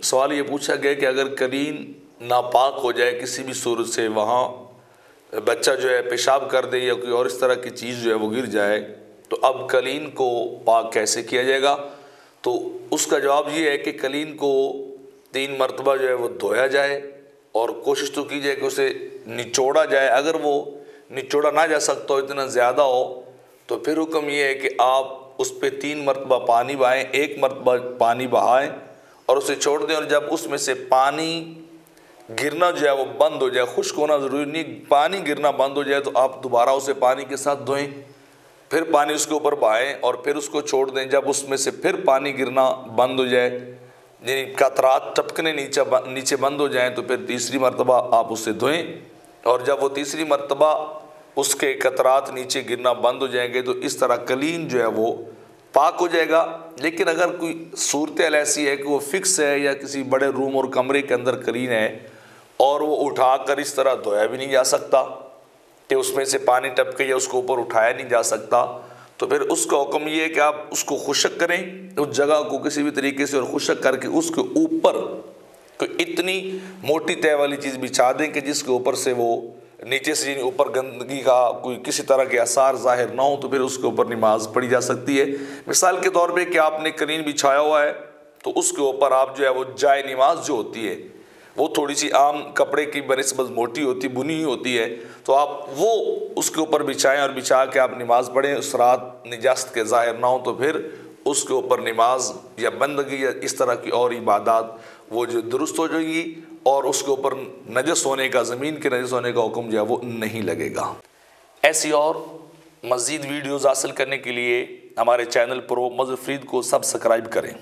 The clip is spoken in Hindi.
सवाल ये पूछा गया कि अगर कलीन नापाक हो जाए किसी भी सूरत से, वहाँ बच्चा जो है पेशाब कर दे या कोई और इस तरह की चीज़ जो है वो गिर जाए, तो अब कलीन को पाक कैसे किया जाएगा? तो उसका जवाब ये है कि कलीन को 3 मरतबा जो है वो धोया जाए और कोशिश तो की जाए कि उसे निचोड़ा जाए। अगर वो निचोड़ा ना जा सकता हो, इतना ज़्यादा हो, तो फिर हुक्म ये है कि आप उस पर 3 मरतबा पानी बहाएँ, 1 मरतबा पानी बहाएँ और उसे छोड़ दें। और जब उसमें से पानी गिरना जो है वो बंद हो जाए, खुश्क होना ज़रूरी नहीं, पानी गिरना बंद हो जाए, तो आप दोबारा उसे पानी के साथ धोएं, फिर पानी उसके ऊपर बहाएं और फिर उसको छोड़ दें। जब उसमें से फिर पानी गिरना बंद हो जाए, यानी कतरात टपकने नीचे बंद हो जाएं, तो फिर तीसरी मरतबा आप उसे धोएं। और जब वो तीसरी मरतबा उसके कतरात नीचे गिरना बंद हो जाएंगे, तो इस तरह कलीन जो है वो पाक हो जाएगा। लेकिन अगर कोई सूरत ऐसी है कि वो फिक्स है या किसी बड़े रूम और कमरे के अंदर कलीन है और वो उठाकर इस तरह धोया भी नहीं जा सकता कि उसमें से पानी टपके या उसको ऊपर उठाया नहीं जा सकता, तो फिर उसका हुक्म ये है कि आप उसको खुश्क करें, उस जगह को किसी भी तरीके से, और खुश्क करके उसके ऊपर कोई इतनी मोटी तय वाली चीज़ बिछा दें कि जिसके ऊपर से वो नीचे से ऊपर गंदगी का कोई किसी तरह के आसार ज़ाहिर ना हो, तो फिर उसके ऊपर नमाज पढ़ी जा सकती है। मिसाल के तौर पे कि आपने कलीन बिछाया हुआ है, तो उसके ऊपर आप जो है वो जाए नमाज जो होती है वो थोड़ी सी आम कपड़े की बनिस्बत मोटी होती, बुनी ही होती है, तो आप वो उसके ऊपर बिछाएं और बिछा के आप नमाज पढ़ें, उस रात निजास्त के ज़ाहिर ना हो, तो फिर उसके ऊपर नमाज या बंदगी या इस तरह की और इबादत वो जो दुरुस्त हो जाएगी और उसके ऊपर नजस होने का, ज़मीन के नजस होने का हुक्म जो है वो नहीं लगेगा। ऐसी और मज़ीद वीडियोज़ हासिल करने के लिए हमारे चैनल प्रो मज़हर फ़रीद को सब्सक्राइब करें।